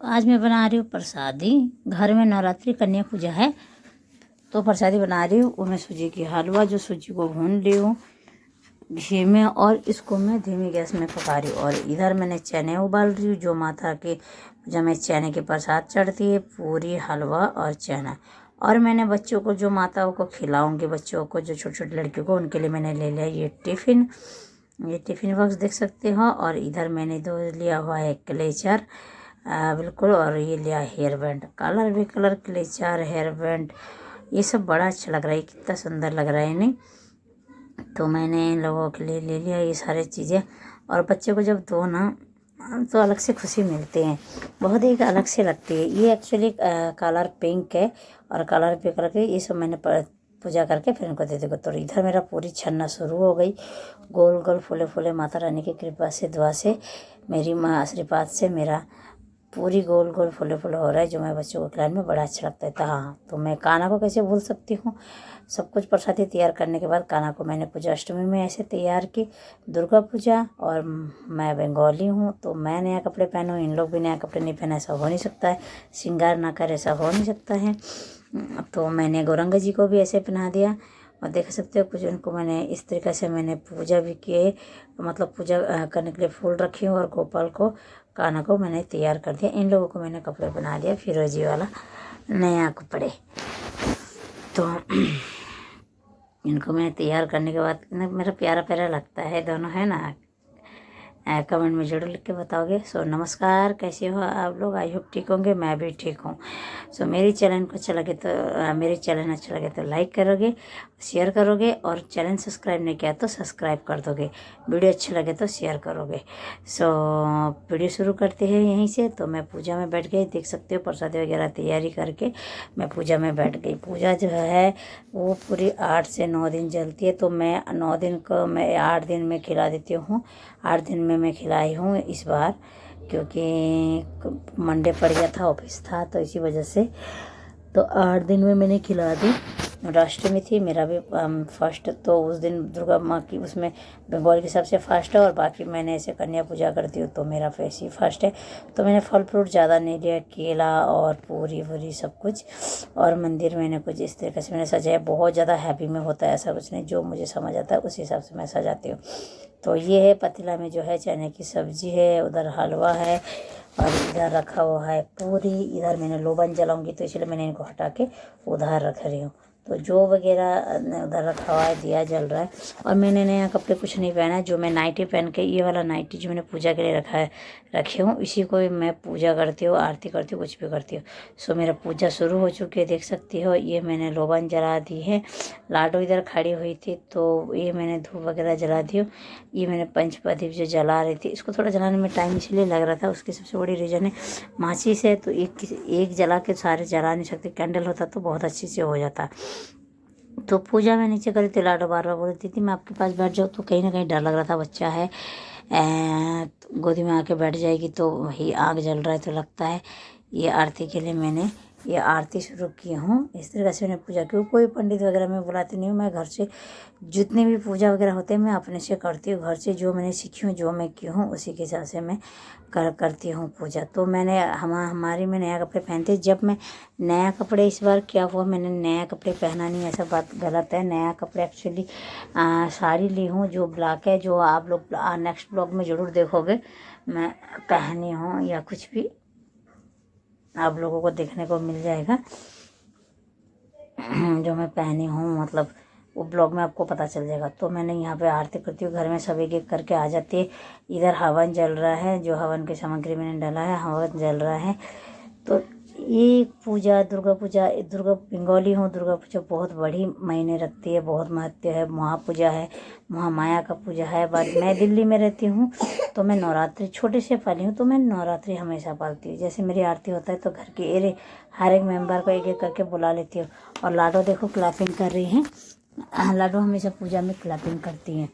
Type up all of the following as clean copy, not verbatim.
आज मैं बना रही हूँ प्रसादी। घर में नवरात्रि कन्या पूजा है तो प्रसादी बना रही हूँ। मैं सूजी की हलवा, जो सूजी को भून ली हूँ घी में और इसको मैं धीमी गैस में पका रही हूँ। और इधर मैंने चने उबाल रही हूँ, जो माता के पूजा में चने के प्रसाद चढ़ती है, पूरी हलवा और चना। और मैंने बच्चों को, जो माताओं को खिलाऊंगी, बच्चों को, जो छोटी छोटी लड़कियों को, उनके लिए मैंने ले लिया ये टिफ़िन बॉक्स देख सकते हो। और इधर मैंने दो लिया हुआ है क्लेचर बिल्कुल। और ये लिया hair band, colour clutcher, hair band, ये सब बड़ा अच्छा लग रहा है, कितना सुंदर लग रहा है नहीं। तो मैंने इन लोगों के लिए ले लिया ये सारी चीज़ें। और बच्चे को जब दो ना तो अलग से खुशी मिलती है, बहुत ही अलग से लगती है। ये एक्चुअली कलर पिंक है और कलर पिंक करके ये सब मैंने पूजा करके फिर इनको दे देगा। तो इधर मेरा पूरी छन्ना शुरू हो गई, गोल गोल फूले फूले, माता रानी की कृपा से, दुआ से, मेरी माँ आशीर्वाद से मेरा पूरी गोल गोल फूले फूले हो रहा है, जो मैं बच्चों को खिलाने में बड़ा अच्छा लगता है। हाँ, तो मैं काना को कैसे भूल सकती हूँ। सब कुछ प्रसादी तैयार करने के बाद काना को मैंने पूजा अष्टमी में ऐसे तैयार की, दुर्गा पूजा। और मैं बंगाली हूँ तो मैं नया कपड़े पहनूँ, इन लोग भी नया कपड़े नहीं पहने, ऐसा हो नहीं सकता है। श्रृंगार ना करे, ऐसा हो नहीं सकता है। तो मैंने गौरंगा जी को भी ऐसे पहना दिया। और देख सकते हो कुछ उनको मैंने इस तरीके से मैंने पूजा भी किए, मतलब पूजा करने के लिए फूल रखी हूँ। और गोपाल को, काना को मैंने तैयार कर दिया। इन लोगों को मैंने कपड़े बना दिया फिरोजी वाला नया कपड़े। तो इनको मैं तैयार करने के बाद मेरा प्यारा प्यारा लगता है दोनों, है ना। कमेंट में जरूर लिख के बताओगे। सो नमस्कार, कैसे हो आप लोग? आई होप ठीक होंगे, मैं भी ठीक हूँ। सो मेरे चैनल को अच्छा लगे तो मेरे चैनल अच्छा लगे तो लाइक करोगे, शेयर करोगे, और चैनल सब्सक्राइब नहीं किया तो सब्सक्राइब कर दोगे। वीडियो अच्छी लगे तो शेयर करोगे। सो वीडियो शुरू करते हैं यहीं से। तो मैं पूजा में बैठ गई, देख सकते हो प्रसादी वगैरह तैयारी करके मैं पूजा में बैठ गई। पूजा जो है वो पूरी 8 से 9 दिन चलती है। तो मैं 9 दिन को मैं 8 दिन में खिला देती हूँ। 8 दिन में मैं खिलाई हूँ इस बार, क्योंकि मंडे पड़ गया था, ऑफिस था, तो इसी वजह से। तो 8 दिन में मैंने खिला दी। अष्टमी थी, मेरा भी फर्स्ट, तो उस दिन दुर्गा माँ की, उसमें बंगाल की सबसे फर्स्ट है। और बाकी मैंने ऐसे कन्या पूजा करती हूँ तो मेरा फेस ही फर्स्ट है। तो मैंने फल फ्रूट ज़्यादा नहीं लिया, केला और पूरी वूरी सब कुछ। और मंदिर मैंने कुछ इस तरीके से मैंने सजाया। बहुत ज़्यादा हैवी में होता है ऐसा कुछ नहीं, जो मुझे समझ आता है उस हिसाब से मैं सजाती हूँ। तो ये है पतीला में जो है चने की सब्जी है, उधर हलवा है, और इधर रखा हुआ है पूरी। इधर मैंने लोबन जलाऊंगी तो इसलिए मैंने इनको हटा के उधर रख रही हूँ। तो जो वगैरह उधर रखा हुआ है, दिया जल रहा है। और मैंने नया कपड़े कुछ नहीं पहना है, जो मैं नाइटी पहन के, ये वाला नाइटी जो मैंने पूजा के लिए रखी हूँ, इसी को मैं पूजा करती हूँ, आरती करती हूँ, कुछ भी करती हूँ। सो मेरा पूजा शुरू हो चुकी है, देख सकती हो। ये मैंने लोबन जला दी है, लाडो इधर खड़ी हुई थी तो ये मैंने धूप वगैरह जला दी हूँ। ये मैंने पंच प्रदीप जो जला रही थी, इसको थोड़ा जलाने में टाइम इसलिए लग रहा था, उसकी सबसे बड़ी रीज़न है माचिस है, तो एक जला के सारे जला नहीं सकते। कैंडल होता तो बहुत अच्छी से हो जाता। तो पूजा में नीचे करी थी, लाडो बार बार बोलती थी मैं आपके पास बैठ जाऊँ, तो कहीं ना कहीं डर लग रहा था, बच्चा है तो गोदी में आके बैठ जाएगी तो वही आग जल रहा है, तो लगता है। ये आरती के लिए मैंने ये आरती शुरू की हूँ। इस तरीके से मैंने पूजा की। कोई पंडित वगैरह मैं बुलाती नहीं हूँ, मैं घर से जितनी भी पूजा वगैरह होते हैं मैं अपने से करती हूँ। घर से जो मैंने सीखी हूँ, जो मैं की हूँ, उसी के हिसाब से मैं करती हूँ पूजा। तो मैंने हमारी में नया कपड़े पहनते। जब मैं नया कपड़े, इस बार क्या हुआ, मैंने नया कपड़े पहना नहीं, ऐसा बात गलत है। नया कपड़े एक्चुअली साड़ी ली हूँ जो ब्लैक है, जो आप लोग नेक्स्ट ब्लॉग में ज़रूर देखोगे मैं पहनी हूँ, या कुछ भी आप लोगों को देखने को मिल जाएगा जो मैं पहनी हूँ, मतलब वो ब्लॉग में आपको पता चल जाएगा। तो मैंने यहाँ पे आरती करती हूँ, घर में सब एक एक करके आ जाती है। इधर हवन जल रहा है, जो हवन की सामग्री मैंने डाला है, हवन जल रहा है। तो ये पूजा, दुर्गा बंगाली हूँ, दुर्गा पूजा बहुत बड़ी मायने रखती है, बहुत महत्व है। महापूजा है, महामाया का पूजा है। बाद मैं दिल्ली में रहती हूँ तो मैं नवरात्रि छोटे से पाली हूँ, तो मैं नवरात्रि हमेशा पालती हूँ। जैसे मेरी आरती होता है तो घर के हर एक मेंबर को एक एक करके बुला लेती हूँ। और लाडो देखो क्लैपिंग कर रही हैं, लाडो हमेशा पूजा में क्लैपिंग करती हैं।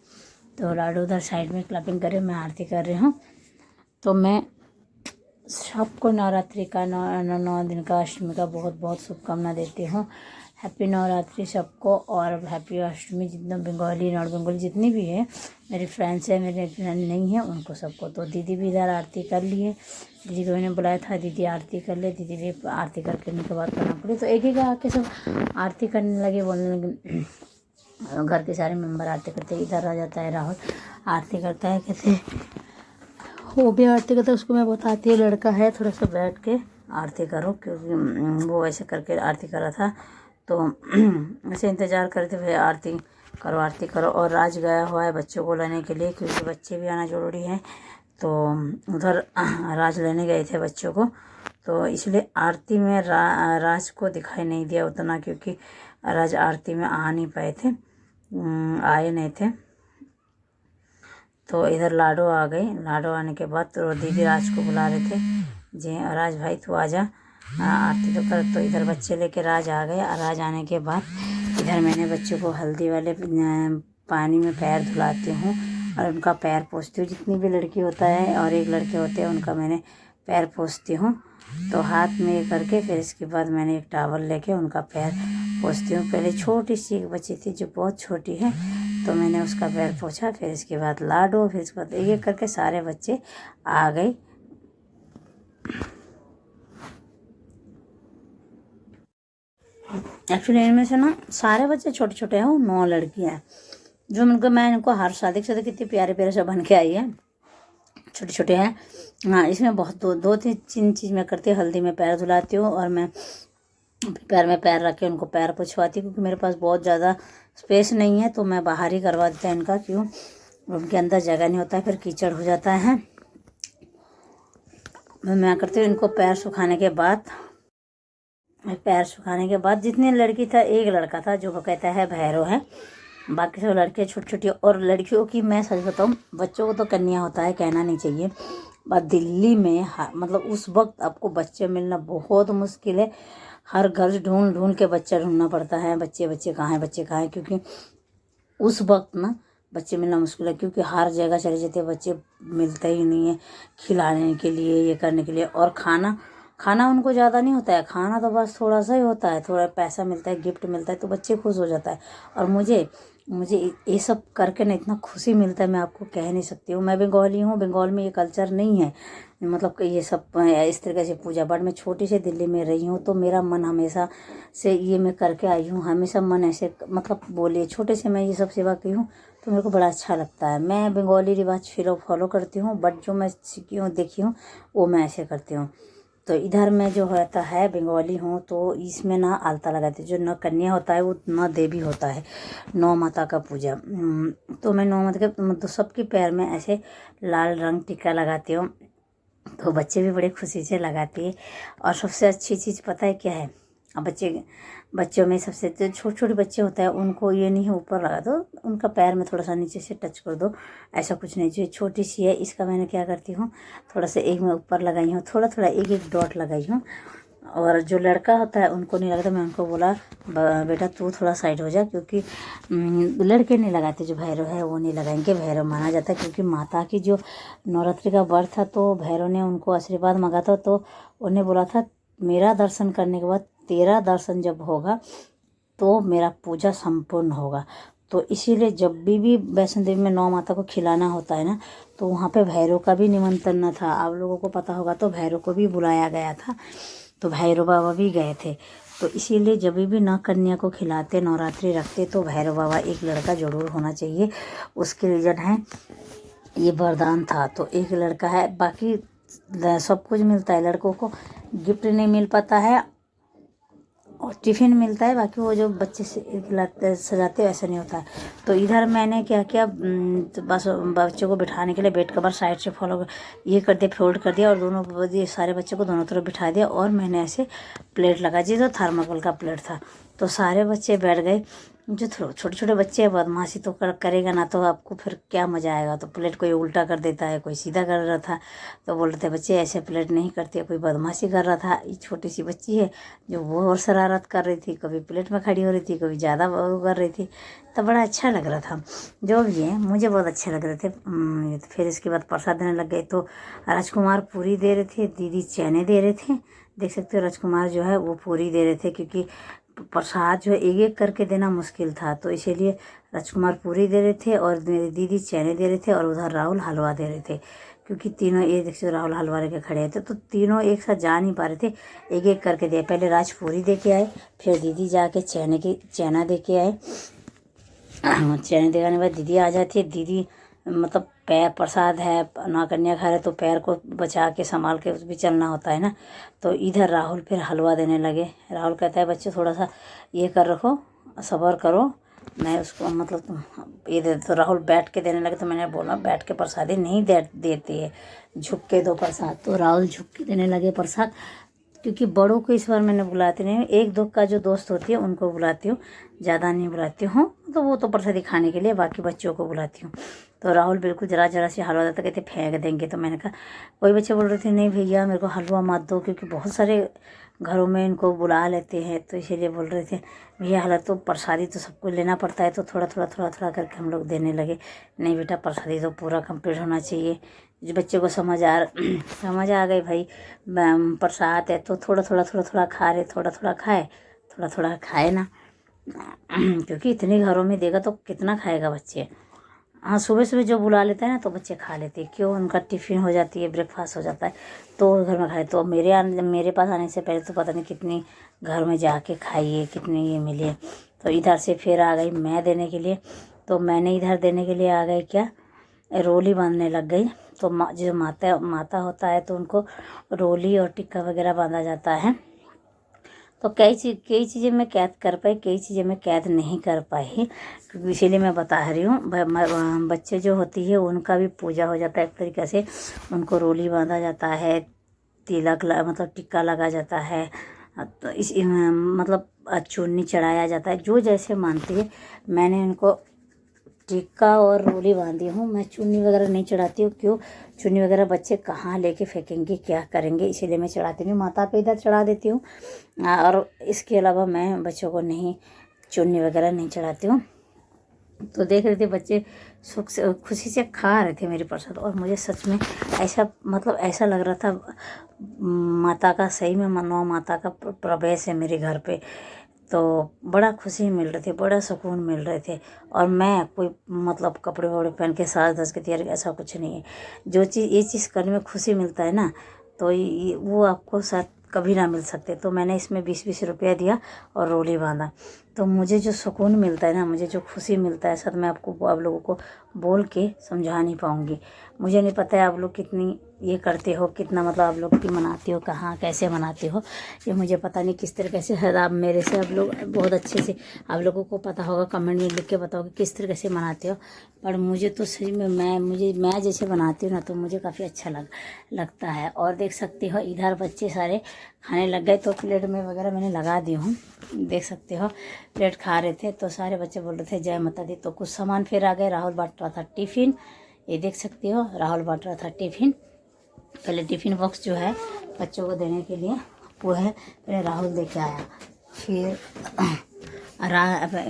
तो लाडो उधर साइड में क्लैपिंग कर रही है, मैं आरती कर रही हूँ। तो मैं सबको नवरात्रि का 9 दिन का, अष्टमी का बहुत बहुत शुभकामना देती हूँ। हैप्पी नवरात्रि सबको, और हैप्पी अष्टमी। जितना बंगाली नॉर्थ बंगाली जितनी भी है मेरी फ्रेंड्स है, मेरे फ्रेंड नहीं है उनको सबको। तो दीदी भी इधर आरती कर लिए, दीदी को मैंने बुलाया था, दीदी आरती कर ले। दीदी भी आरती करने के बाद करना पड़ी, तो एक एक आके सब आरती करने लगे, बोलने लगे। घर के सारे मेंबर आरती करते, इधर आ जाता है राहुल आरती करता है, कैसे वो भी आरती करता है। उसको मैं बताती हूँ लड़का है थोड़ा सा बैठ के आरती करो, क्योंकि वो ऐसे करके आरती कर रहा था। तो ऐसे इंतज़ार करते हुए आरती करो। और राज गया हुआ है बच्चों को लेने के लिए, क्योंकि बच्चे भी आना ज़रूरी है। तो उधर राज लेने गए थे बच्चों को, तो इसलिए आरती में राज को दिखाई नहीं दिया उतना, क्योंकि राज आरती में आ नहीं पाए थे, आए नहीं थे। तो इधर लाडो आ गई। लाडो आने के बाद तो दीदी राज को बुला रहे थे, जी राज भाई तू आजा आरती तो कर। तो इधर बच्चे लेके राज आ गए। राज आने के बाद इधर मैंने बच्चों को हल्दी वाले पानी में पैर धुलाती हूँ और उनका पैर पोंछती हूँ। जितनी भी लड़की होता है और एक लड़के होते हैं उनका मैंने पैर पोंछती हूँ। तो हाथ में ये करके फिर इसके बाद मैंने एक टावल लेके उनका पैर पोंछती हूँ। पहले छोटी सी एक बच्ची थी जो बहुत छोटी है, तो मैंने उसका पैर पोंछा। फिर इसके बाद लाडो, फिर इसके बाद एक एक करके सारे बच्चे आ गए। एक्चुअली इनमें से ना सारे बच्चे छोटे छोटे हैं, वो 9 लड़कियाँ हैं जो उनको मैं इनको हर शादी के साथ कितने प्यारे प्यारे से बन के आई है, छोटे छोटे हैं। हाँ, इसमें बहुत दो तीन चीज़ मैं करती हूँ। हल्दी में पैर धुलाती हूँ और मैं पैर में पैर रख के उनको पैर पुछवाती हूँ, क्योंकि मेरे पास बहुत ज़्यादा स्पेस नहीं है, तो मैं बाहर ही करवा देता है इनका, क्यों उनके अंदर जगह नहीं होता है, फिर कीचड़ हो जाता है। मैं करती हूँ इनको पैर सुखाने के बाद जितनी लड़की था, एक लड़का था जो कहता है भैरव है, बाकी सब लड़के छोटी छोटी। और लड़कियों की मैं सच बताऊँ, बच्चों को तो कन्या होता है, कहना नहीं चाहिए। बट दिल्ली में मतलब उस वक्त आपको बच्चे मिलना बहुत मुश्किल है। हर घर ढूंढ ढूंढ के बच्चा ढूंढना पड़ता है, बच्चे कहाँ हैं, क्योंकि उस वक्त ना बच्चे मिलना मुश्किल है, क्योंकि हर जगह चले जाते हैं, बच्चे मिलते ही नहीं है खिलाने के लिए, ये करने के लिए। और खाना उनको ज़्यादा नहीं होता है, खाना तो बस थोड़ा सा ही होता है, थोड़ा पैसा मिलता है, गिफ्ट मिलता है, तो बच्चे खुश हो जाता है। और मुझे ये सब करके ना इतना खुशी मिलता है, मैं आपको कह नहीं सकती हूँ। मैं बंगाली हूँ, बंगाल में ये कल्चर नहीं है, मतलब कि ये सब इस तरीके से पूजा। बट मैं छोटी से दिल्ली में रही हूँ, तो मेरा मन हमेशा से ये मैं करके आई हूँ, हमेशा मन ऐसे, मतलब बोलिए छोटे से मैं ये सब सेवा की हूँ, तो मेरे को बड़ा अच्छा लगता है। मैं बंगाली रिवाज फॉलो करती हूँ, बट जो मैं सीखी हूँ देखी हूँ वो मैं ऐसे करती हूँ। तो इधर में जो होता है बंगाली हूँ, तो इसमें ना आलता लगाती है। जो न कन्या होता है वो न देवी होता है, 9 माता का पूजा। तो मैं 9 माता के तो सबके पैर में ऐसे लाल रंग टीका लगाती हूँ, तो बच्चे भी बड़े खुशी से लगाते हैं। और सबसे अच्छी चीज़ पता है क्या है, अब बच्चों में सबसे जो छोटे छोटे बच्चे होते हैं उनको ये नहीं है ऊपर लगा दो, उनका पैर में थोड़ा सा नीचे से टच कर दो, ऐसा कुछ नहीं। जो छोटी सी है इसका मैंने क्या करती हूँ, थोड़ा सा एक में ऊपर लगाई हूँ, थोड़ा एक एक डॉट लगाई हूँ। और जो लड़का होता है उनको नहीं लगता, मैं उनको बोला बेटा तू थोड़ा साइड हो जा, क्योंकि लड़के नहीं लगाते, जो भैरव है वो नहीं लगाएंगे। भैरव माना जाता है, क्योंकि माता की जो नवरात्रि का व्रत था, तो भैरव ने उनको आशीर्वाद मांगा था, तो उन्हें बोला था मेरा दर्शन करने के बाद तेरा दर्शन जब होगा तो मेरा पूजा संपूर्ण होगा। तो इसीलिए जब भी वैष्णो देवी में 9 माता को खिलाना होता है ना, तो वहाँ पे भैरव का भी निमंत्रण था। आप लोगों को पता होगा, तो भैरव को भी बुलाया गया था, तो भैरव बाबा भी गए थे। तो इसीलिए जब भी ना कन्या को खिलाते, नवरात्रि रखते, तो भैरव बाबा एक लड़का जरूर होना चाहिए। उसके रीजन है ये वरदान था, तो एक लड़का है। बाकी सब कुछ मिलता है, लड़कों को गिफ्ट नहीं मिल पाता है और टिफ़िन मिलता है, बाकी वो जो बच्चे से सजाते वैसा नहीं होता है। तो इधर मैंने क्या किया, तो बस बच्चों को बिठाने के लिए बेड कवर साइड से फॉलो ये कर दिया, फोल्ड कर दिया, और दोनों ये सारे बच्चों को दोनों तरफ बिठा दिया। और मैंने ऐसे प्लेट लगा दी, तो थर्माकोल का प्लेट था, तो सारे बच्चे बैठ गए। जो छोटे छोटे बच्चे हैं, बदमाशी तो करेगा ना, तो आपको फिर क्या मज़ा आएगा। तो प्लेट कोई उल्टा कर देता है, कोई सीधा कर रहा था, तो बोल रहे थे बच्चे ऐसे प्लेट नहीं करते। कोई बदमाशी कर रहा था, ये छोटी सी बच्ची है जो वो और शरारत कर रही थी, कभी प्लेट में खड़ी हो रही थी, कभी ज़्यादा वो कर रही थी, तो बड़ा अच्छा लग रहा था। जो भी है मुझे बहुत अच्छे लग रहे थे। फिर इसके बाद प्रसाद देने लग गए, तो राजकुमार पूरी दे रहे थे, दीदी चने दे रहे थे। देख सकते हो राजकुमार जो है वो पूरी दे रहे थे, क्योंकि प्रसाद जो है एक एक करके देना मुश्किल था, तो इसीलिए राजकुमार पूरी दे रहे थे और मेरी दीदी चने दे रहे थे और उधर राहुल हलवा दे रहे थे, क्योंकि तीनों ये देखिए राहुल हलवा लेके खड़े थे, तो तीनों एक साथ जा नहीं पा रहे थे, एक एक करके दिए। पहले राज पूरी दे के आए, फिर दीदी जाके चना दे के आए। चने देने के बाद दीदी आ जाती है। दीदी मतलब पैर प्रसाद है ना, कन्या खा रहे तो पैर को बचा के संभाल के उस भी चलना होता है ना, तो इधर राहुल फिर हलवा देने लगे। राहुल कहता है बच्चे थोड़ा सा ये कर रखो, सब्र करो, मैं उसको मतलब ये दे। तो राहुल बैठ के देने लगे, तो मैंने बोला बैठ के प्रसादी नहीं देती है, झुक के दो प्रसाद। तो राहुल झुक के देने लगे प्रसाद, क्योंकि बड़ों को इस बार मैंने बुलाती नहीं हूँ, एक दो का जो दोस्त होती है उनको बुलाती हूँ, ज़्यादा नहीं बुलाती हूँ, तो वो तो प्रसादी खाने के लिए, बाकी बच्चों को बुलाती हूँ। तो राहुल बिल्कुल जरा जरा सी हलवा देता, कहते फेंक देंगे, तो मैंने कहा, कोई बच्चे बोल रहे थे नहीं भैया मेरे को हलवा मत दो, क्योंकि बहुत सारे घरों में इनको बुला लेते हैं, तो इसीलिए बोल रहे थे भैया हलवा, तो प्रसादी तो सबको लेना पड़ता है, तो थोड़ा थोड़ा थोड़ा थोड़ा करके हम लोग देने लगे। नहीं बेटा प्रसादी तो पूरा कंप्लीट होना चाहिए। जो बच्चे को समझ आ गई भाई प्रसाद है, तो थोड़ा थोड़ा थोड़ा थोड़ा खा रहे, थोड़ा थोड़ा खाए ना, क्योंकि इतने घरों में देगा तो कितना खाएगा बच्चे। हाँ सुबह सुबह जो बुला लेता है ना तो बच्चे खा लेते हैं, क्यों उनका टिफ़िन हो जाती है, ब्रेकफास्ट हो जाता है, तो घर में खाए। तो मेरे पास आने से पहले तो पता नहीं कितनी घर में जाके खाइए, कितने ये मिले। तो इधर से फिर आ गई मैं देने के लिए, तो मैंने इधर देने के लिए आ गई क्या, रोली बांधने लग गई। तो जो माता होता है तो उनको रोली और टिक्का वगैरह बांधा जाता है। तो कई चीज़ें मैं कैद कर पाई, कई चीज़ें मैं कैद नहीं कर पाई, क्योंकि इसीलिए मैं बता रही हूँ। बच्चे जो होती है उनका भी पूजा हो जाता है एक तरीके से, उनको रोली बांधा जाता है, तिलक मतलब टिक्का लगा जाता है, तो इस मतलब चुन्नी चढ़ाया जाता है, जो जैसे मानती है। मैंने उनको टिक्का और रोली बांधी हूँ, मैं चुन्नी वगैरह नहीं चढ़ाती हूँ। क्यों, चुन्नी वगैरह बच्चे कहाँ लेके फेंकेंगे, क्या करेंगे, इसीलिए मैं चढ़ाती नहीं, माता पे इधर चढ़ा देती हूँ। और इसके अलावा मैं बच्चों को नहीं चुन्नी वगैरह नहीं चढ़ाती हूँ। तो देख रहे थे बच्चे सुख से खुशी से खा रहे थे मेरी प्रसाद, और मुझे सच में ऐसा लग रहा था माता का सही में मनवा माता का प्रवेश है मेरे घर पे। तो बड़ा खुशी मिल रही थी, बड़ा सुकून मिल रहे थे। और मैं कोई मतलब कपड़े वपड़े पहन के साज धज के तैयारी, ऐसा कुछ नहीं है। ये चीज़ करने में खुशी मिलता है ना, तो वो आपको साथ कभी ना मिल सकते। तो मैंने इसमें 20-20 रुपया दिया और रोली बांधा। तो मुझे जो सुकून मिलता है ना, मुझे जो खुशी मिलता है, सर मैं आप लोगों को बोल के समझा नहीं पाऊँगी। मुझे नहीं पता है आप लोग कितनी ये करते हो, कितना मतलब आप लोग की मनाते हो, कहाँ कैसे मनाते हो, ये मुझे पता नहीं किस तरीके से। शायद आप मेरे से आप लोग बहुत अच्छे से आप लोगों को पता होगा, कमेंट में लिख के बताओगे किस तरीके से मनाते हो। पर मुझे तो सही में मैं जैसे बनाती हूँ ना, तो मुझे काफ़ी अच्छा लगता है। और देख सकते हो इधर बच्चे सारे खाने लग गए, तो प्लेट में वगैरह मैंने लगा दी हूँ, देख सकते हो प्लेट खा रहे थे। तो सारे बच्चे बोल रहे थे जय माता दी। तो कुछ सामान फिर आ गए। राहुल बांट रहा था टिफ़िन, ये देख सकते हो राहुल बांट रहा था टिफ़िन। पहले टिफ़िन बॉक्स जो है बच्चों को देने के लिए वो है, पहले राहुल लेके आया, फिर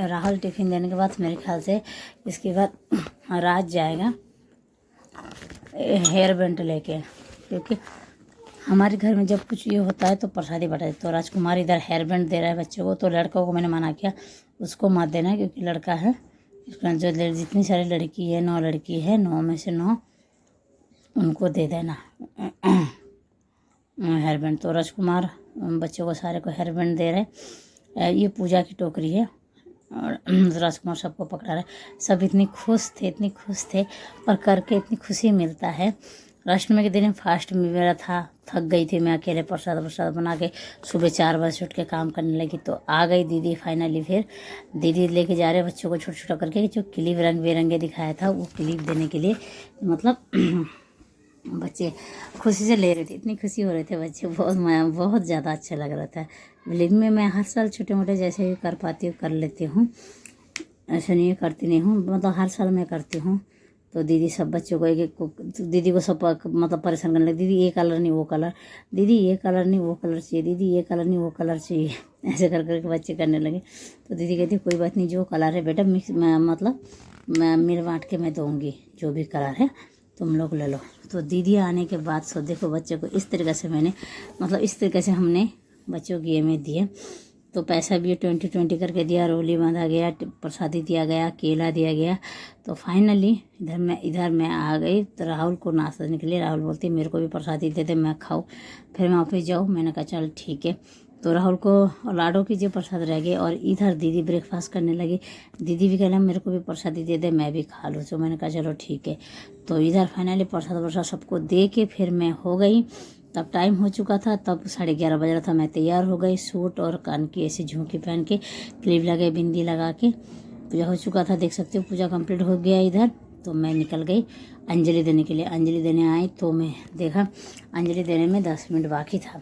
राहुल टिफ़िन देने के बाद मेरे ख्याल से इसके बाद राज जाएगा हेयर बैंड लेके, क्योंकि हमारे घर में जब कुछ ये होता है तो प्रसादी बटा। तो राजकुमार इधर हेयर बैंड दे रहा है बच्चों को। तो लड़कों को मैंने मना किया उसको मत देना, क्योंकि लड़का है। जो जितनी सारी लड़की है, 9 लड़की है, 9 में से 9 उनको दे देना हेयर बैंड। तो राजकुमार बच्चों को सारे को हेयर बैंड दे रहे। ये पूजा की टोकरी है, और राजकुमार सबको पकड़ा रहा है। सब इतनी खुश थे और करके इतनी खुशी मिलता है। अष्टमी के दिन फास्ट में मेरा था, थक गई थी मैं अकेले प्रसाद बना के। सुबह 4 बजे उठ के काम करने लगी, तो आ गई दीदी फाइनली। फिर दीदी लेके जा रहे बच्चों को छोटा छोटा करके, जो क्लिप रंग बिरंगे दिखाया था वो क्लिप देने के लिए, मतलब बच्चे खुशी से ले रहे थे, इतनी खुशी हो रहे थे बच्चे, बहुत ज़्यादा अच्छा लग रहा था। लेकिन मैं हर साल छोटे मोटे जैसे भी कर पाती हूँ कर लेती हूँ, ऐसा नहीं करती नहीं हूँ, मतलब हर साल मैं करती हूँ। तो दीदी सब बच्चों को दीदी को सब मतलब परेशान करने लगी, दीदी ये कलर नहीं वो कलर, दीदी ये कलर नहीं वो कलर चाहिए, दीदी ये कलर नहीं वो कलर चाहिए, ऐसे कर करके बच्चे करने लगे। तो दीदी कहती कोई बात नहीं, जो कलर है बेटा मिक्स मतलब मैं मिल बांट के मैं दूँगी, जो भी कलर है तुम लोग ले लो। तो दीदी आने के बाद सो देखो बच्चे को इस तरीके से मैंने मतलब इस तरीके से हमने बच्चों की ये में दिए। तो पैसा भी 20-20 करके दिया, रोली बांधा गया, प्रसादी दिया गया, केला दिया गया। तो फाइनली इधर मैं आ गई। तो राहुल को नाश्ता निकले, राहुल बोलती मेरे को भी प्रसादी दे दे, मैं खाऊँ, फिर मैं ऑफिस जाऊँ। मैंने कहा चल ठीक है। तो राहुल को लाडो की जो प्रसाद रह गए, और इधर दीदी ब्रेकफास्ट करने लगी। दीदी भी कहला मेरे को भी प्रसादी दे दे, मैं भी खा लूँ। तो मैंने कहा चलो ठीक है। तो इधर फाइनली प्रसाद सबको दे के फिर मैं हो गई। तब टाइम हो चुका था, तब 11:30 बज रहा था। मैं तैयार हो गई, सूट और कान की ऐसी झुमकी पहन के, क्लिप लगे, बिंदी लगा के। पूजा हो चुका था, देख सकते हो पूजा कंप्लीट हो गया इधर। तो मैं निकल गई अंजलि देने के लिए। अंजलि देने आई तो मैं देखा अंजलि देने में 10 मिनट बाकी था,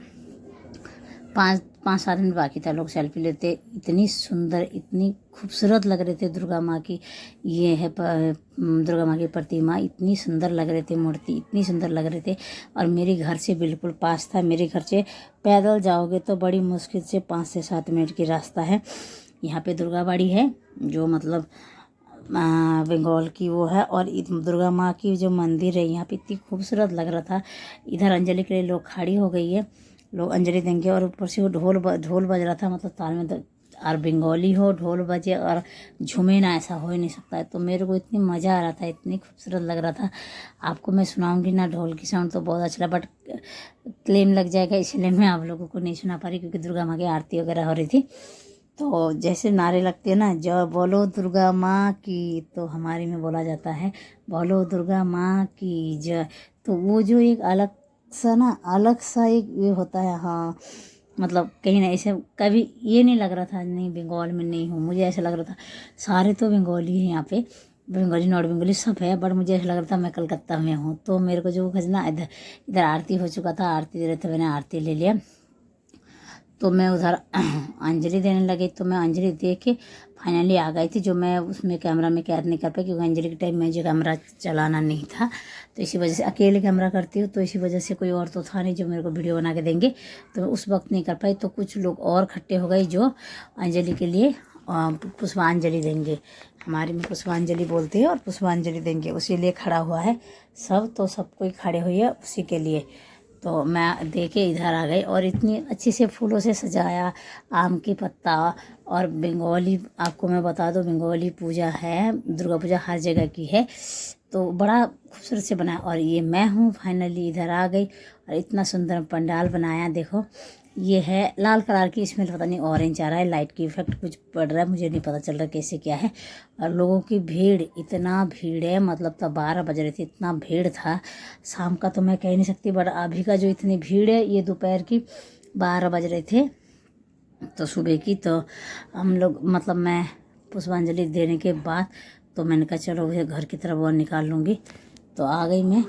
5-7 मिनट बाकी था। लोग सेल्फी लेते, इतनी सुंदर, इतनी खूबसूरत लग रहे थे दुर्गा माँ की। ये है दुर्गा माँ की प्रतिमा, इतनी सुंदर लग रहे थे, मूर्ति इतनी सुंदर लग रहे थे। और मेरे घर से बिल्कुल पास था। मेरे घर से पैदल जाओगे तो बड़ी मुश्किल से 5 से 7 मिनट की रास्ता है। यहाँ पे दुर्गा बाड़ी है, जो मतलब बंगाल की वो है। और दुर्गा माँ की जो मंदिर है यहाँ पे इतनी खूबसूरत लग रहा था। इधर अंजलि के लिए लोग खड़ी हो गई है, लोग अंजलि देंगे। और ऊपर से वो ढोल बज रहा था, मतलब ताल में। और बंगाली हो, ढोल बजे और झूमे ना, ऐसा हो ही नहीं सकता है। तो मेरे को इतनी मज़ा आ रहा था, इतनी खूबसूरत लग रहा था। आपको मैं सुनाऊंगी ना ढोल की साउंड तो बहुत अच्छा लगा, बट क्लेम लग जाएगा, इसलिए मैं आप लोगों को नहीं सुना पा रही, क्योंकि दुर्गा माँ की आरती वगैरह हो रही थी। तो जैसे नारे लगते हैं ना, जो बोलो दुर्गा माँ की, तो हमारे में बोला जाता है बोलो दुर्गा माँ की जय। तो वो जो एक अलग सा एक ये होता है। हाँ, मतलब कहीं ना ऐसे कभी ये नहीं लग रहा था नहीं बंगाल में नहीं हूँ। मुझे ऐसा लग रहा था सारे तो बंगाली हैं यहाँ पे, बंगाली नॉट बंगाली सब है, बट मुझे ऐसा लग रहा था मैं कलकत्ता में हूँ। तो मेरे को जो खजना इधर आरती हो चुका था, आरती दे रहे थे, मैंने आरती ले लिया। तो मैं उधर अंजलि देने लगी। तो मैं अंजलि दे के फाइनली आ गई थी। जो मैं उसमें कैमरा में कैद नहीं कर पाई, क्योंकि अंजलि के टाइम में जो कैमरा चलाना नहीं था, तो इसी वजह से अकेले कैमरा करती हूँ। तो इसी वजह से कोई और तो था नहीं जो मेरे को वीडियो बना के देंगे, तो मैं उस वक्त नहीं कर पाई। तो कुछ लोग और इकट्ठे हो गए जो अंजलि के लिए पुष्पांजलि देंगे। हमारे में पुष्पांजलि बोलते हैं, और पुष्पांजलि देंगे, उसी लिए खड़ा हुआ है सब। तो सब कोई खड़े हुए है उसी के लिए। तो मैं देखे इधर आ गई, और इतनी अच्छे से फूलों से सजाया, आम की पत्ता। और बंगाली, आपको मैं बता दूं, बंगाली पूजा है, दुर्गा पूजा हर जगह की है, तो बड़ा खूबसूरत से बना। और ये मैं हूँ फाइनली इधर आ गई, और इतना सुंदर पंडाल बनाया। देखो ये है लाल कलर की, इसमें पता नहीं ऑरेंज आ रहा है, लाइट की इफेक्ट कुछ पड़ रहा है, मुझे नहीं पता चल रहा कैसे क्या है। और लोगों की भीड़, इतना भीड़ है, मतलब तब 12 बज रहे थे, इतना भीड़ था। शाम का तो मैं कह नहीं सकती, बट अभी का जो इतनी भीड़ है, ये दोपहर की 12 बज रहे थे, तो सुबह की। तो हम लोग, मतलब मैं पुष्पांजलि देने के बाद तो मैंने कहा चलो घर की तरफ और निकाल लूँगी। तो आ गई मैं